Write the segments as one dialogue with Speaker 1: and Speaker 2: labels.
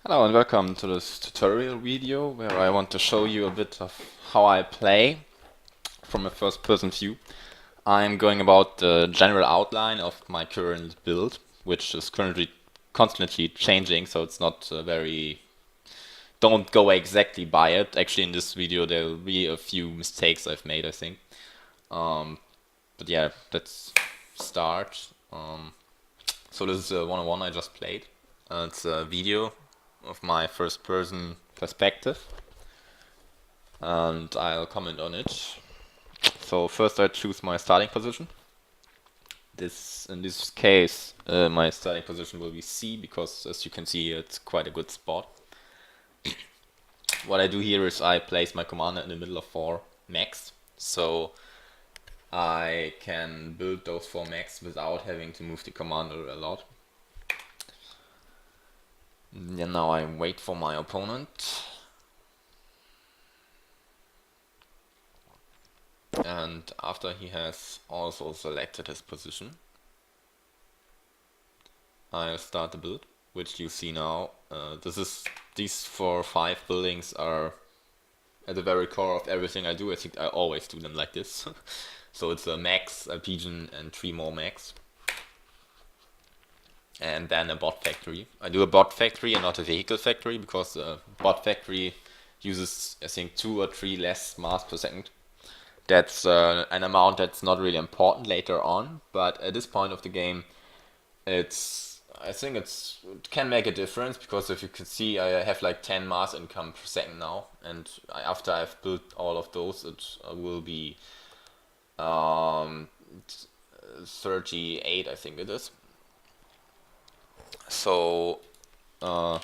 Speaker 1: Hello and welcome to this tutorial video where I want to show you a bit of how I play from a first person view. I'm going about the general outline of my current build, which is currently constantly changing, so it's not very... Don't go exactly by it. Actually in this video there will be a few mistakes I've made, I think. But yeah, let's start. So this is a 101 I just played. It's a video of my first person perspective and I'll comment on it. So first I choose my starting position. In this case my starting position will be C because as you can see it's quite a good spot. What I do here is I place my commander in the middle of 4 mechs, so I can build those 4 mechs without having to move the commander a lot. And now I wait for my opponent. And after he has also selected his position, I'll start the build, which you see now. These 4 or 5 buildings are at the very core of everything I do. I think I always do them like this. So it's a max, a pigeon, and 3 more max. And then a bot factory. I do a bot factory and not a vehicle factory because the bot factory uses, I think, 2 or 3 less mass per second. That's an amount that's not really important later on, but at this point of the game, I think it can make a difference because if you can see, I have like 10 mass income per second now, and after I've built all of those, it will be 38, I think it is. So 2 or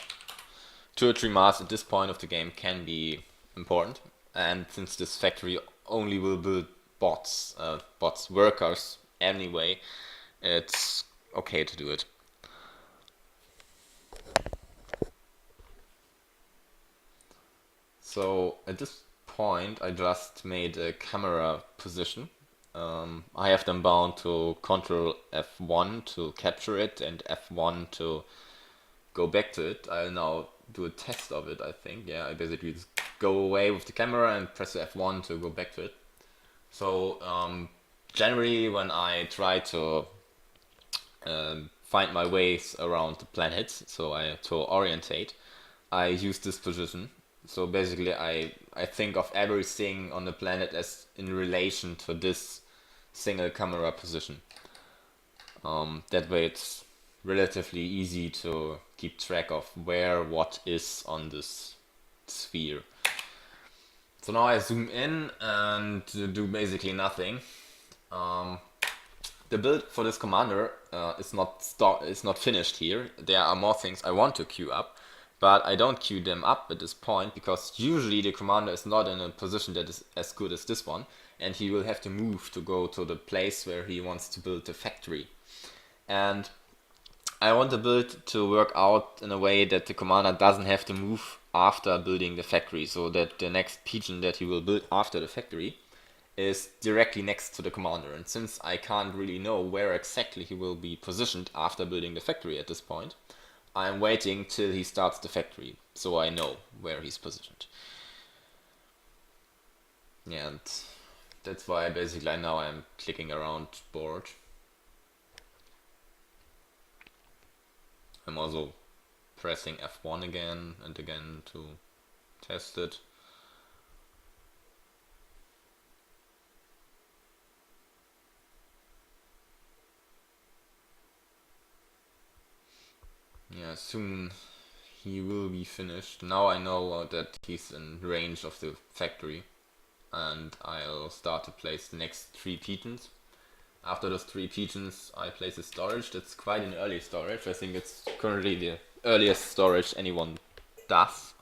Speaker 1: 3 mass at this point of the game can be important, and since this factory only will build bots workers anyway, it's okay to do it. So at this point I just made a camera position. I have them bound to Control F1 to capture it and F1 to go back to it. I'll now do a test of it, I think. Yeah, I basically just go away with the camera and press F1 to go back to it. So generally when I try to find my ways around the planets, to orientate, I use this position. So basically I think of everything on the planet as in relation to this single camera position. That way it's relatively easy to keep track of where what is on this sphere. So now I zoom in and do basically nothing. The build for this commander is not finished here. There are more things I want to queue up, but I don't queue them up at this point because usually the commander is not in a position that is as good as this one, and he will have to move to go to the place where he wants to build the factory. And I want the build to work out in a way that the commander doesn't have to move after building the factory, so that the next pigeon that he will build after the factory is directly next to the commander. And since I can't really know where exactly he will be positioned after building the factory at this point, I'm waiting till he starts the factory, so I know where he's positioned. Yeah, and that's why basically now I'm clicking around board. I'm also pressing F1 again and again to test it. Yeah, soon he will be finished. Now I know that he's in range of the factory, and I'll start to place the next 3 pigeons. After those 3 pigeons I place a storage. That's quite an early storage. I think it's currently the earliest storage anyone does.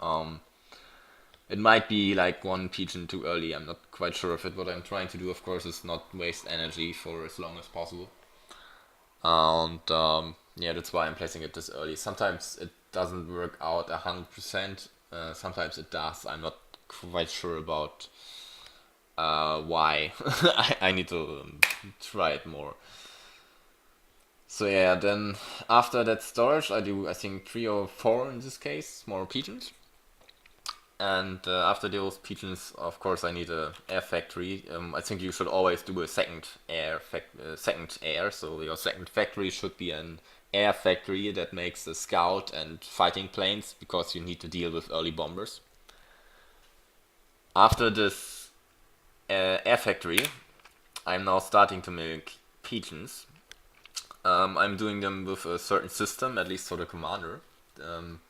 Speaker 1: It might be like 1 pigeon too early, I'm not quite sure of it. What I'm trying to do, of course, is not waste energy for as long as possible. And yeah, that's why I'm placing it this early. Sometimes it doesn't work out 100%, sometimes it does. I'm not quite sure about why. I need to try it more. So yeah, then after that storage, I do I think 3 or 4 in this case, more pigeons. And after those pigeons, of course, I need a air factory. I think you should always do a second air. So your second factory should be an air factory that makes the scout and fighting planes because you need to deal with early bombers. After this air factory, I'm now starting to make pigeons. I'm doing them with a certain system, at least for the commander. Um,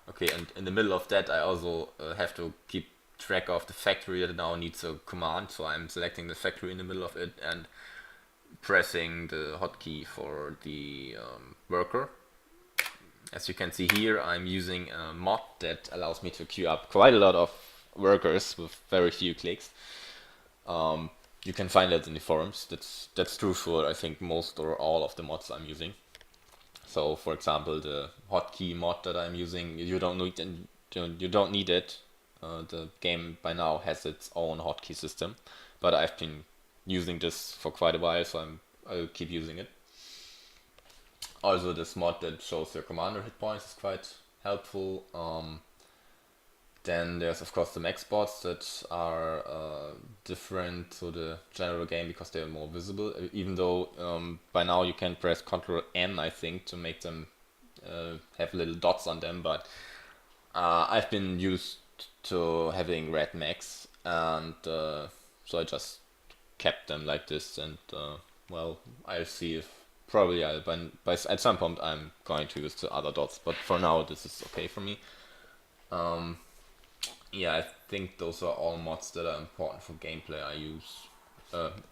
Speaker 1: Okay, and in the middle of that, I also have to keep track of the factory that now needs a command. So I'm selecting the factory in the middle of it and pressing the hotkey for the worker. As you can see here, I'm using a mod that allows me to queue up quite a lot of workers with very few clicks. You can find that in the forums. That's true for I think most or all of the mods I'm using. So, for example, the hotkey mod that I'm using, you don't need it. The game by now has its own hotkey system, but I've been using this for quite a while, so I'll keep using it. Also, this mod that shows your commander hit points is quite helpful. Then there's of course the max bots that are different to the general game because they're more visible. Even though by now you can press Ctrl N, I think, to make them have little dots on them. But I've been used to having red max, and so I just kept them like this. And well, I'll see if probably at some point I'm going to use the other dots. But for now, this is okay for me. Yeah, I think those are all mods that are important for gameplay I use.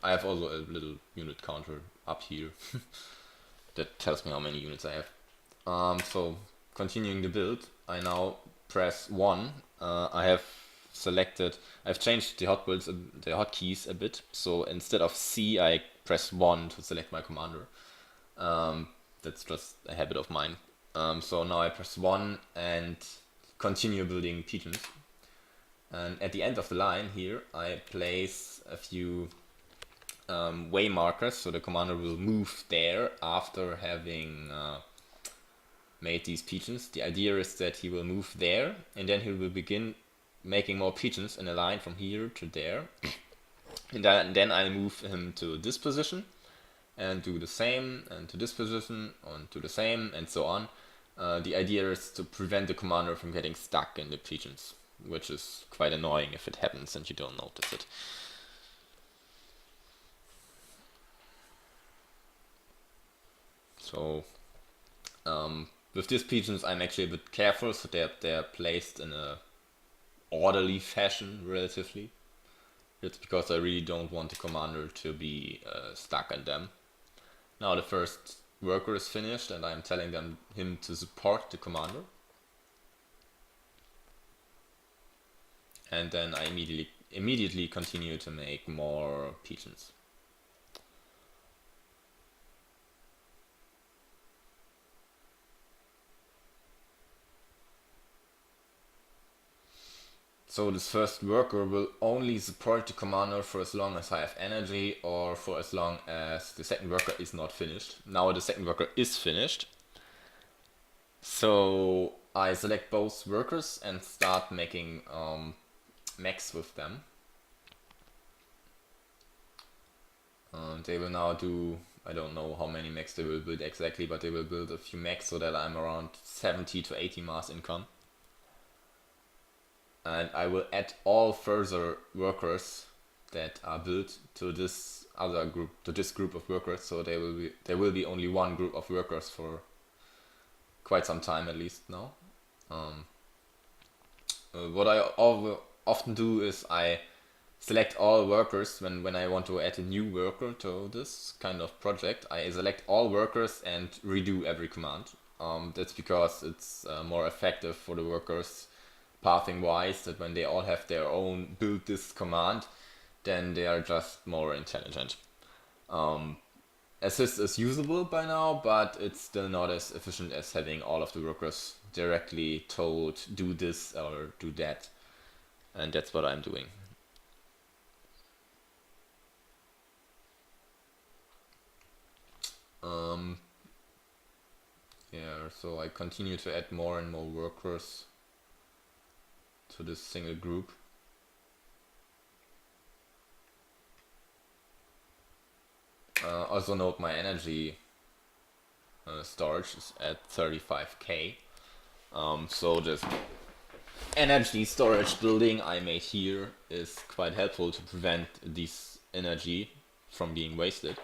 Speaker 1: I have also a little unit counter up here that tells me how many units I have. So continuing the build, I now press 1. I've changed the hotkeys a bit. So instead of C, I press 1 to select my commander. That's just a habit of mine. So now I press 1 and continue building pigeons. And at the end of the line here, I place a few way markers, so the commander will move there after having made these pigeons. The idea is that he will move there, and then he will begin making more pigeons in a line from here to there. And then I move him to this position, and do the same, and to this position, and to the same, and so on. The idea is to prevent the commander from getting stuck in the pigeons, which is quite annoying if it happens and you don't notice it. So with these pigeons I'm actually a bit careful so that they're placed in a orderly fashion relatively. It's because I really don't want the commander to be stuck in them. Now the first worker is finished and I'm telling him to support the commander. And then I immediately continue to make more pigeons. So this first worker will only support the commander for as long as I have energy or for as long as the second worker is not finished. Now the second worker is finished. So I select both workers and start making mechs with them. They will now do, I don't know how many mechs they will build exactly, but they will build a few mechs so that I'm around 70 to 80 mass income. And I will add all further workers that are built to this other group, to this group of workers. So there will be only one group of workers for quite some time at least now. What I often do is I select all workers when I want to add a new worker to this kind of project. I select all workers and redo every command. That's because it's more effective for the workers pathing wise, that when they all have their own build this command, then they are just more intelligent. Assist is usable by now, but it's still not as efficient as having all of the workers directly told do this or do that, and that's what I'm doing. Yeah, so I continue to add more and more workers to this single group. Also note my energy storage is at 35k. So this energy storage building I made here is quite helpful to prevent this energy from being wasted.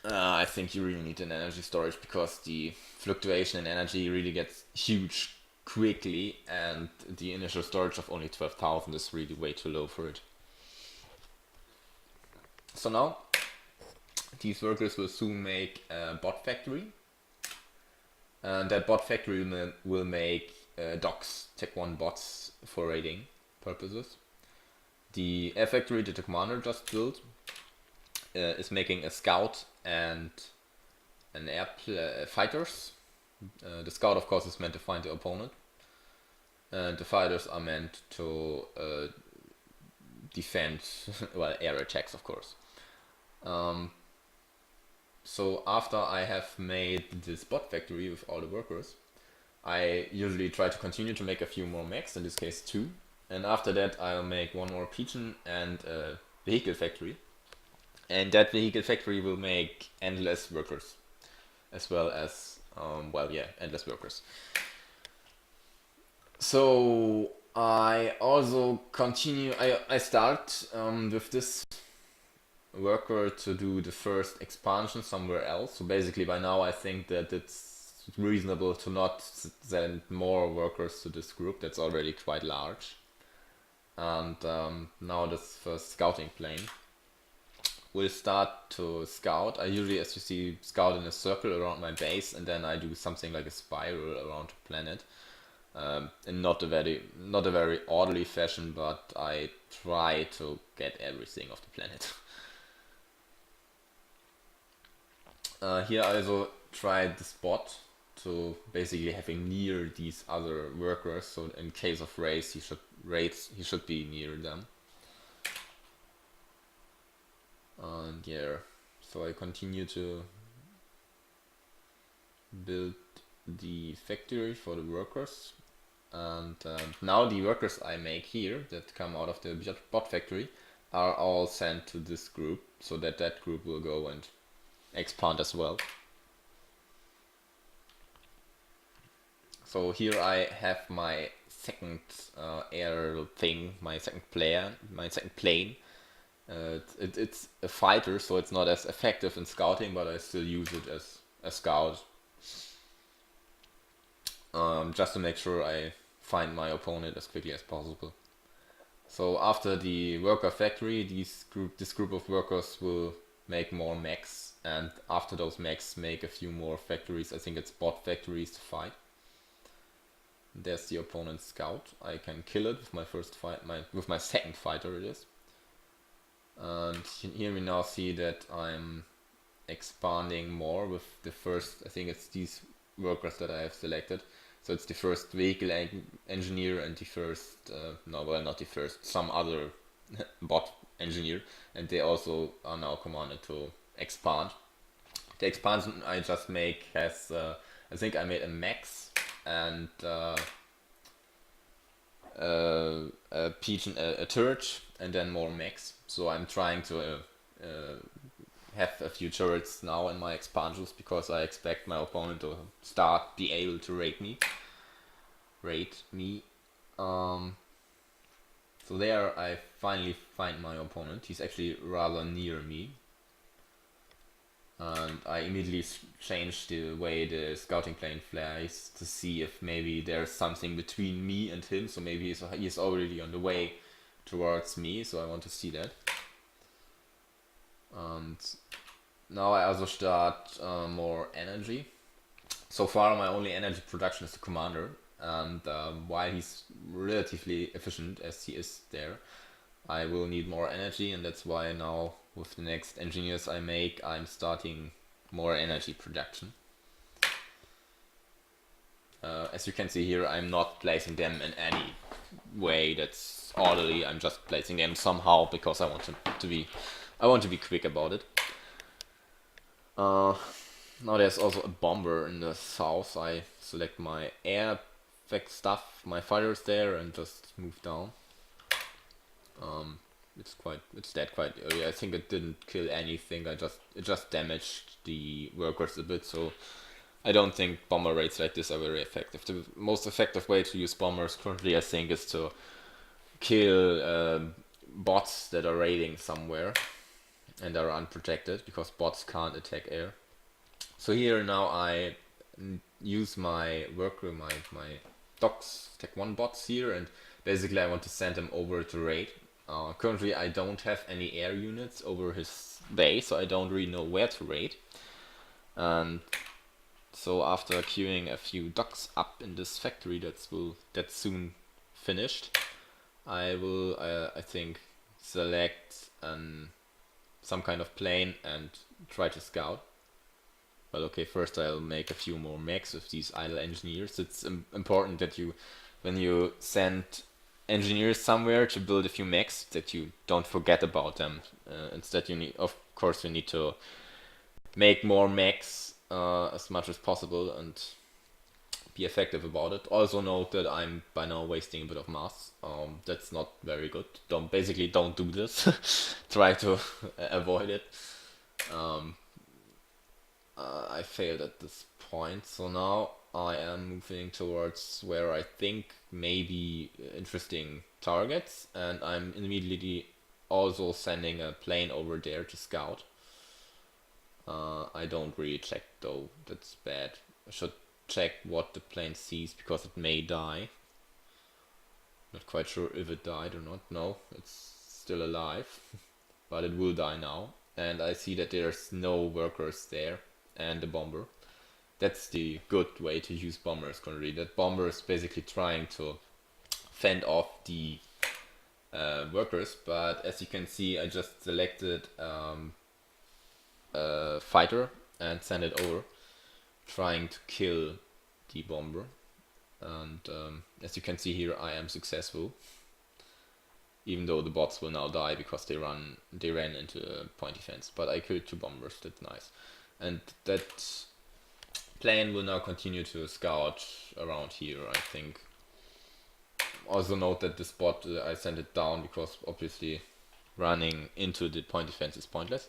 Speaker 1: I think you really need an energy storage because the fluctuation in energy really gets huge quickly, and the initial storage of only 12,000 is really way too low for it. So now these workers will soon make a bot factory, and that bot factory will make docs, Tech1 bots for raiding purposes. The air factory that the commander just built is making a scout and an fighters. The scout, of course, is meant to find the opponent, and the fighters are meant to defend, well, air attacks, of course. So after I have made this bot factory with all the workers, I usually try to continue to make a few more mechs, in this case 2, and after that I'll make one more pigeon and a vehicle factory, and that vehicle factory will make endless workers, as well as, well, yeah, endless workers. So I also continue, I start with this worker to do the first expansion somewhere else. So basically by now I think that it's reasonable to not send more workers to this group, that's already quite large. And now this first scouting plane will start to scout. I usually, as you see, scout in a circle around my base, and then I do something like a spiral around the planet. In not a very orderly fashion, but I try to get everything off the planet. Here I also tried the spot to basically having near these other workers, so in case of raids he should be near them. And yeah, so I continue to build the factory for the workers, and now the workers I make here that come out of the bot factory are all sent to this group, so that that group will go and expand as well. So here I have my second air thing, my second plane. It's a fighter, so it's not as effective in scouting, but I still use it as a scout, just to make sure I find my opponent as quickly as possible. So after the worker factory, this group of workers will make more mechs, and after those mechs make a few more factories. I think it's bot factories to fight. There's the opponent's scout. I can kill it with my first fight, with my second fighter it is. And here we now see that I'm expanding more with the first, I think it's these workers that I have selected. So it's the first vehicle engineer and the first, no, well, not the first, some other bot engineer, and they also are now commanded to expand. The expansion I just make has, I think I made a max and a pigeon, a turret, and then more mechs. So I'm trying to have a few turrets now in my expansions because I expect my opponent to be able to raid me. So there I finally find my opponent. He's actually rather near me. And I immediately change the way the scouting plane flies to see if maybe there's something between me and him. So maybe he's already on the way towards me, so I want to see that. And now I also start more energy. So far my only energy production is the commander, and while he's relatively efficient as he is there, I will need more energy, and that's why now with the next engineers I make, I'm starting more energy production. As you can see here, I'm not placing them in any way that's orderly. I'm just placing them somehow because I want to be quick about it. Uh, Now there's also a bomber in the south. I select my air effect stuff, my fighters there, and just move down. Um, it's dead quite early. I think it didn't kill anything. It just damaged the workers a bit. So I don't think bomber raids like this are very effective. The most effective way to use bombers currently, I think, is to kill bots that are raiding somewhere and are unprotected, because bots can't attack air. So here now I use my worker, my docs tech 1 bots here, and basically I want to send them over to raid. Currently I don't have any air units over his base, so I don't really know where to raid. And so after queuing a few docks up in this factory that's soon finished, I will I think select some kind of plane and try to scout. Well, okay, first I'll make a few more mechs with these idle engineers. It's important that when you send engineers somewhere to build a few mechs, that you don't forget about them. Instead, of course, you need to make more mechs as much as possible and be effective about it. Also note that I'm by now wasting a bit of mass. That's not very good. Don't do this. Try to avoid it. I failed at this point, so now I am moving towards where I think may be interesting targets, and I'm immediately also sending a plane over there to scout. I don't really check though, that's bad. I should check what the plane sees, because it may die. Not quite sure if it died or not. No, it's still alive, but it will die now. And I see that there's no workers there and a bomber. That's the good way to use bombers currently. That bomber is basically trying to fend off the workers, but as you can see, I just selected a fighter and sent it over, trying to kill the bomber. And as you can see here, I am successful, even though the bots will now die because they ran into a point defense. But I killed 2 bombers. That's nice. And that plane will now continue to scout around here, I think. Also note that this bot, I sent it down because obviously running into the point defense is pointless.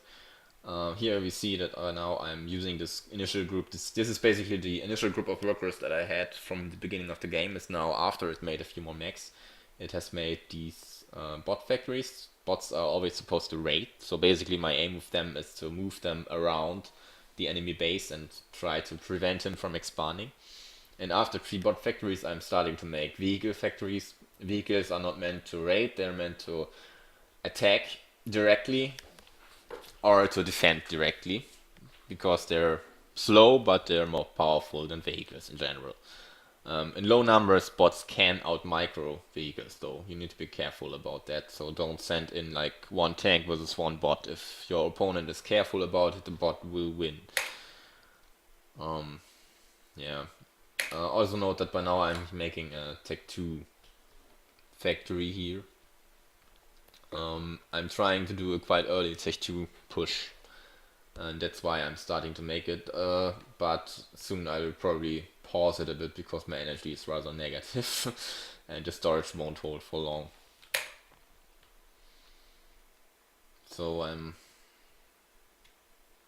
Speaker 1: Here we see that now I'm using this initial group. This is basically the initial group of workers that I had from the beginning of the game. Is now, after it made a few more mechs, it has made these bot factories. Bots are always supposed to raid, so basically my aim with them is to move them around the enemy base and try to prevent him from expanding. And after 3 bot factories, I'm starting to make vehicle factories. Vehicles are not meant to raid, they're meant to attack directly or to defend directly, because they're slow but they're more powerful than vehicles in general. In low numbers, bots can out-micro vehicles though. You need to be careful about that, so don't send in like 1 tank versus 1 bot. If your opponent is careful about it, the bot will win. Yeah. Also note that by now I'm making a Tech 2 factory here. I'm trying to do a quite early Tech 2 push, and that's why I'm starting to make it, but soon I will probably pause it a bit because my energy is rather negative and the storage won't hold for long. So I'm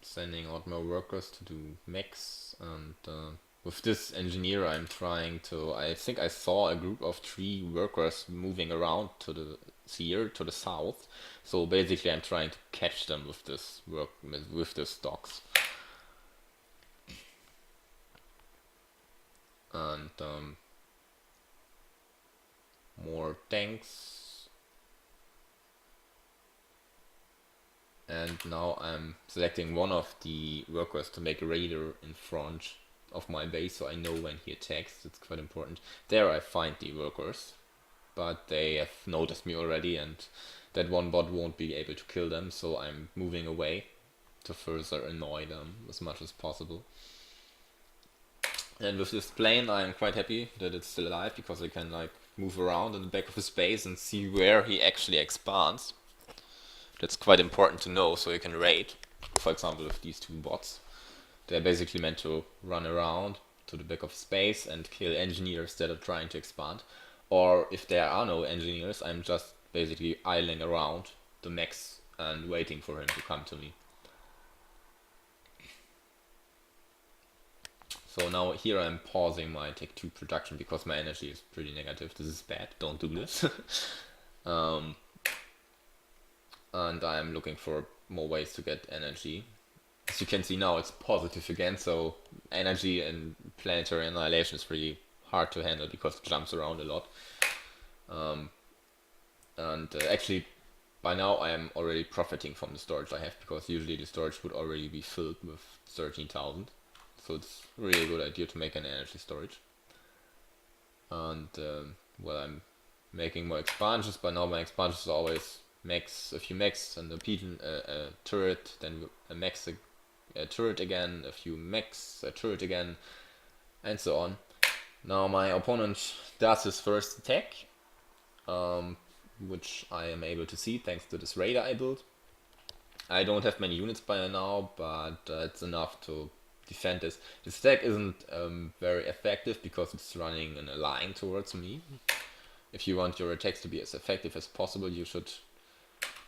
Speaker 1: sending out more workers to do mechs, and with this engineer I'm trying to, I think I saw a group of 3 workers moving around to the south, so basically I'm trying to catch them with this docks. And more tanks. And now I'm selecting one of the workers to make a radar in front of my base, so I know when he attacks. It's quite important. There I find the workers, but they have noticed me already, and that 1 bot won't be able to kill them, so I'm moving away to further annoy them as much as possible. And with this plane I'm quite happy that it's still alive, because I can like move around in the back of his base and see where he actually expands. That's quite important to know, so you can raid, for example, with these 2 bots. they're basically meant to run around to the back of space and kill engineers instead of trying to expand. Or if there are no engineers, I'm just basically idling around the mechs and waiting for him to come to me. So now here I'm pausing my Tech 2 production because my energy is pretty negative. This is bad, don't do this. And I'm looking for more ways to get energy. As you can see now it's positive again, so energy in Planetary Annihilation is really hard to handle because it jumps around a lot. Actually by now I am already profiting from the storage I have, because usually the storage would already be filled with 13,000. So it's really a good idea to make an energy storage. And well, I'm making more expansions, but now my expansions are always max, a few max, and a pigeon, a turret, then a max, a turret again, a few max, a turret again, and so on. Now my opponent does his first attack, which I am able to see thanks to this radar I built. I don't have many units by now, but it's enough to defend this. This attack isn't very effective because it's running in a line towards me. If you want your attacks to be as effective as possible, you should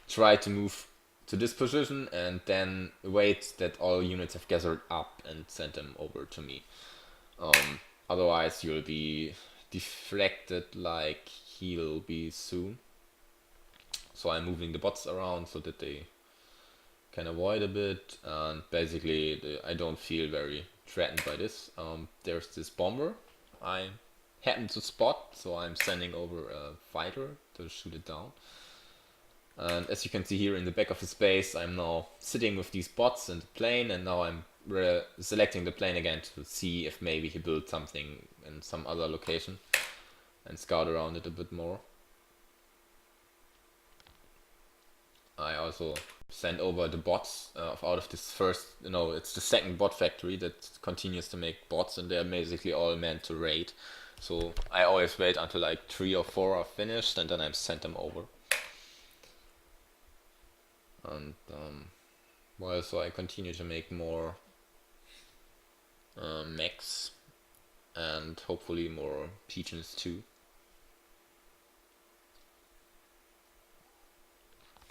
Speaker 1: try to move to this position and then wait that all units have gathered up and send them over to me. Otherwise you'll be deflected like he'll be soon. So I'm moving the bots around so that they can avoid a bit, and basically I don't feel very threatened by this. There's this bomber I happen to spot, so I'm sending over a fighter to shoot it down. And as you can see here in the back of the space, I'm now sitting with these bots in the plane, and now I'm selecting the plane again to see if maybe he built something in some other location and scout around it a bit more. I also send over the bots out of this first, it's the second bot factory that continues to make bots, and they're basically all meant to raid. So I always wait until like 3 or 4 are finished, and then I send them over. And well, so I continue to make more mechs and hopefully more pigeons too.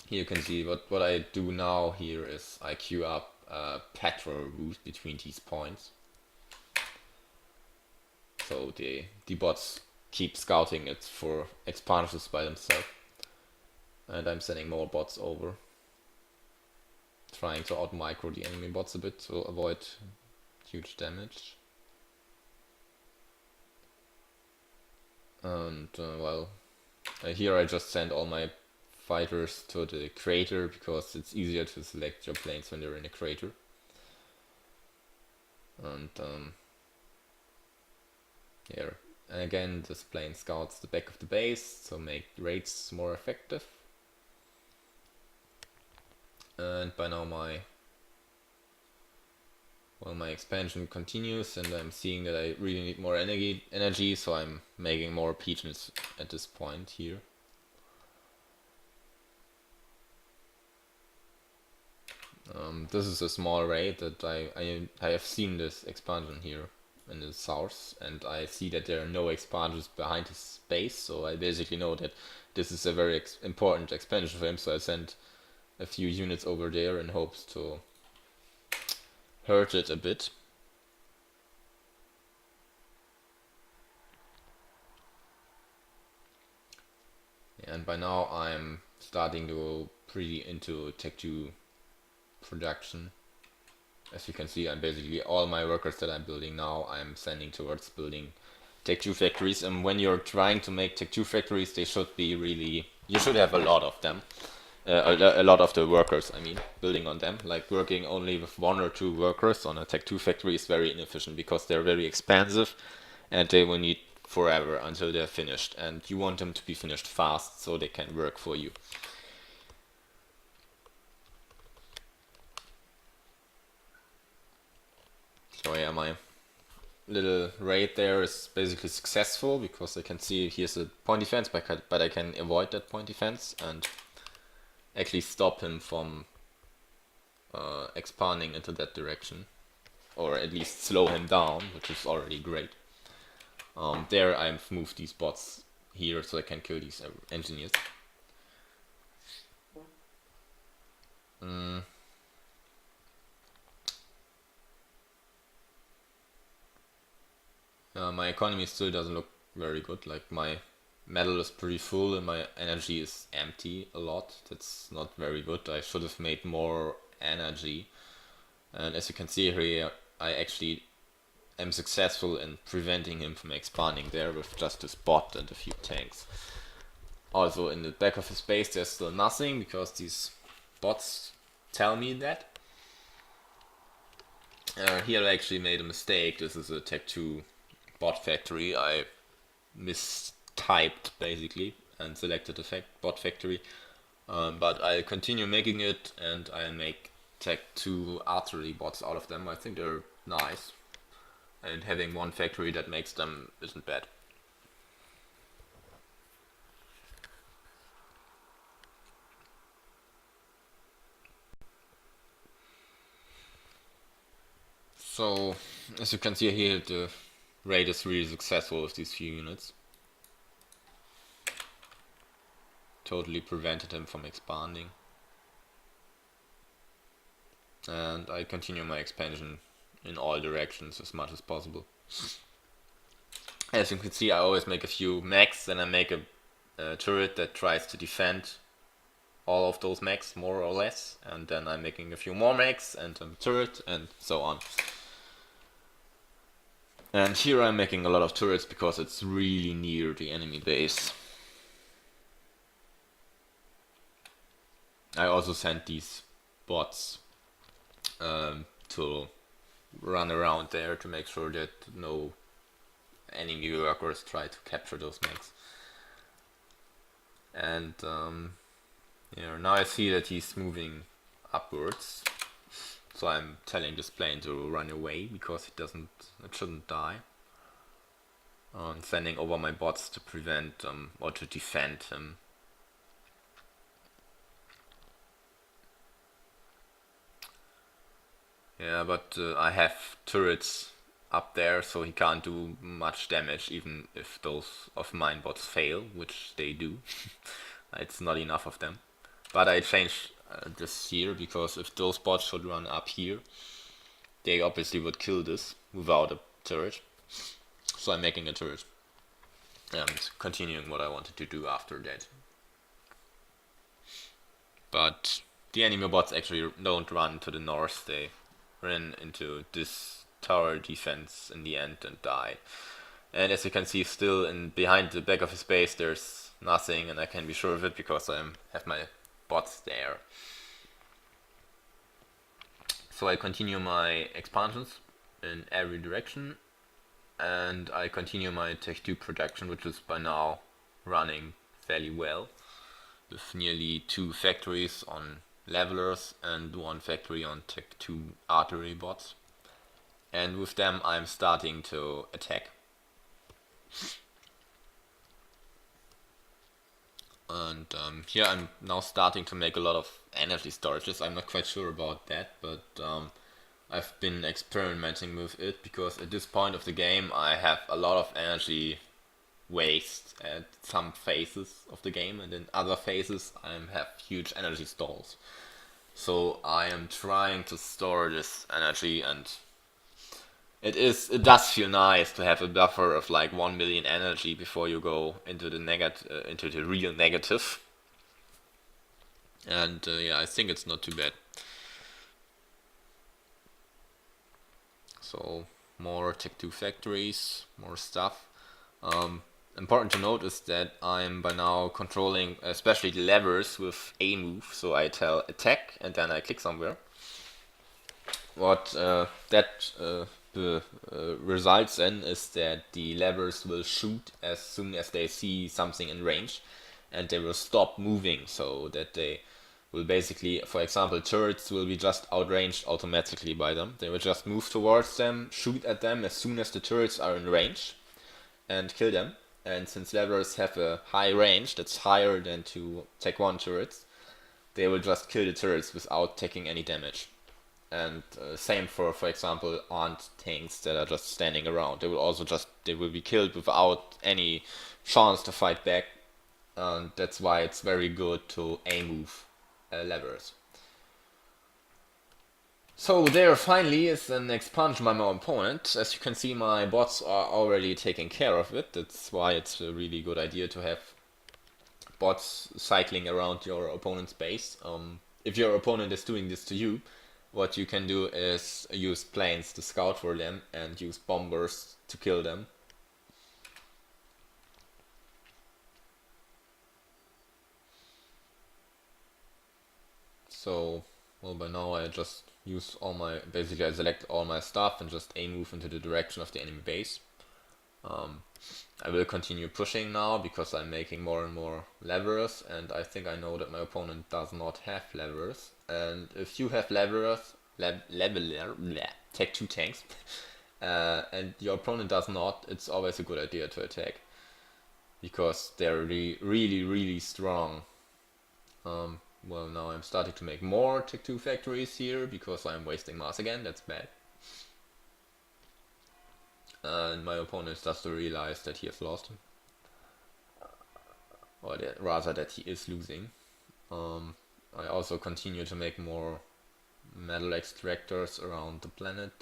Speaker 1: Here you can see what I do now here is I queue up a patrol route between these points. So the bots keep scouting it for expansions by themselves. And I'm sending more bots over, trying to out-micro the enemy bots a bit to avoid huge damage. And well, here I just send all my fighters to the crater because it's easier to select your planes when they're in a crater. And here, and again, this plane scouts the back of the base to make raids more effective. And by now my expansion continues, and I'm seeing that I really need more energy, so I'm making more pigeons at this point here. This is a small raid that I have seen this expansion here in the south, and I see that there are no expansions behind his base, so I basically know that this is a very important expansion for him, so I sent a few units over there in hopes to hurt it a bit. And by now I'm starting to go pretty into Tech 2 production. As you can see, I'm basically all my workers that I'm building now I'm sending towards building Tech 2 factories. And when you're trying to make Tech 2 factories, they should be really, you should have a lot of them. A lot of the workers, I mean, building on them. Like working only with 1 or 2 workers on a Tech 2 factory is very inefficient because they're very expensive and they will need forever until they're finished, and you want them to be finished fast so they can work for you. So yeah, my little raid there is basically successful because I can see here's a point defense, but I can avoid that point defense and actually stop him from expanding into that direction. or at least slow him down, which is already great. There I've moved these bots here so I can kill these engineers. My economy still doesn't look very good. Like, my metal is pretty full and my energy is empty a lot. That's not very good. I should have made more energy. And as you can see here, I actually am successful in preventing him from expanding there with just a bot and a few tanks. Also, in the back of his base there's still nothing, because these bots tell me that. Here I actually made a mistake. This is a Tech 2 bot factory. I mistyped basically and selected the bot factory. But I'll continue making it, and I'll make Tech 2 artillery bots out of them. I think they're nice. And having one factory that makes them isn't bad. So, as you can see here, the raid is really successful with these few units. Totally prevented him from expanding. And I continue my expansion in all directions as much as possible. As you can see, I always make a few mechs, then I make a turret that tries to defend all of those mechs, more or less, and then I'm making a few more mechs and a turret and so on. And here I'm making a lot of turrets because it's really near the enemy base. I also sent these bots to run around there to make sure that no enemy workers try to capture those mechs. And now I see that he's moving upwards, so I'm telling this plane to run away because it shouldn't die. I'm sending over my bots to prevent or to defend him. Yeah, but I have turrets up there, so he can't do much damage even if those of mine bots fail, which they do. It's not enough of them. But I changed this here, because if those bots should run up here, they obviously would kill this without a turret. So I'm making a turret and continuing what I wanted to do after that. But the enemy bots actually don't run to the north, they ran into this tower defense in the end and died. And as you can see, still behind the back of his base there's nothing, and I can be sure of it because I have my bots there. So I continue my expansions in every direction, and I continue my Tech 2 production, which is by now running fairly well, with nearly 2 factories on levelers and 1 factory on Tech 2 artillery bots. And with them I'm starting to attack. And here I'm now starting to make a lot of energy storages. I'm not quite sure about that, but I've been experimenting with it because at this point of the game I have a lot of energy waste at some phases of the game, and in other phases I have huge energy stalls. So I am trying to store this energy, and it does feel nice to have a buffer of like 1 million energy before you go into the into the real negative. And yeah, I think it's not too bad. So more Tech 2 factories, more stuff. Important to note is that I'm by now controlling especially the levers with a move. So I tell attack and then I click somewhere. What that results in is that the levers will shoot as soon as they see something in range, and they will stop moving, so that they will basically, for example, turrets will be just outranged automatically by them. They will just move towards them, shoot at them as soon as the turrets are in range, and kill them. And since levers have a high range that's higher than to Tech 1 turrets, they will just kill the turrets without taking any damage. And same for example, armed tanks that are just standing around. They will be killed without any chance to fight back. And that's why it's very good to A-move levers. So there finally is an expansion by my opponent. As you can see, my bots are already taking care of it. That's why it's a really good idea to have bots cycling around your opponent's base. If your opponent is doing this to you, what you can do is use planes to scout for them and use bombers to kill them. So, well, by now I just use basically I select all my stuff and just A-move into the direction of the enemy base. I will continue pushing now because I'm making more and more levers, and I think I know that my opponent does not have levers. And if you have levers, take 2 tanks, and your opponent does not, it's always a good idea to attack because they're really strong. Well, now I'm starting to make more Tech 2 factories here because I'm wasting mass again. That's bad. And my opponent starts to realize that he has lost, or rather that he is losing. I also continue to make more metal extractors around the planet.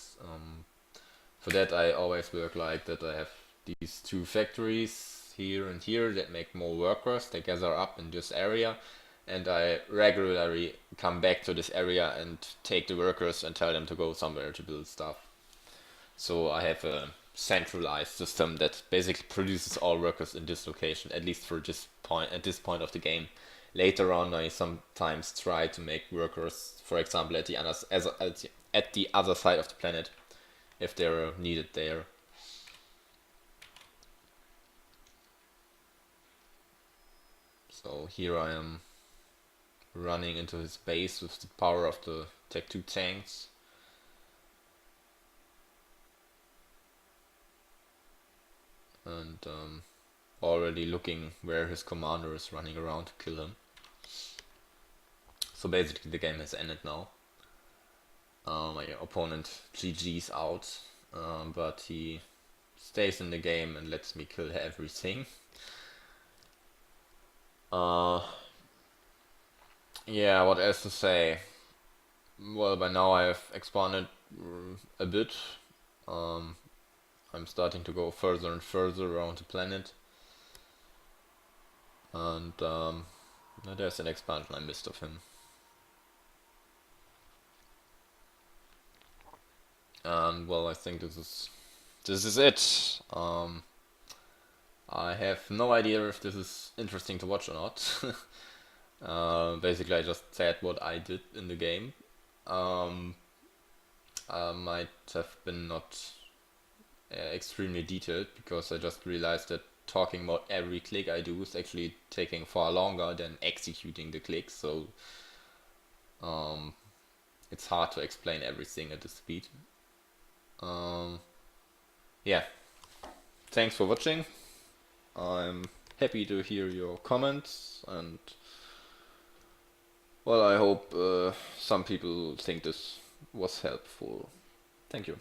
Speaker 1: For that I always work like that. I have these 2 factories here and here that make more workers. They gather up in this area, and I regularly come back to this area and take the workers and tell them to go somewhere to build stuff. So I have a centralized system that basically produces all workers in this location, at least for this point, at this point of the game. Later on I sometimes try to make workers, for example, at the other side of the planet, if they're needed there. So here I am running into his base with the power of the Tech 2 tanks. And already looking where his commander is running around to kill him. So basically the game has ended now. My opponent GG's out, but he stays in the game and lets me kill everything. Yeah, what else to say? Well, by now I have expanded a bit. I'm starting to go further and further around the planet. And there's an expansion I missed of him. And well, I think this is it. I have no idea if this is interesting to watch or not. Basically, I just said what I did in the game. Might have been not extremely detailed because I just realized that talking about every click I do is actually taking far longer than executing the clicks. So it's hard to explain everything at this speed. Yeah, thanks for watching. I'm happy to hear your comments, and well, I hope some people think this was helpful. Thank you.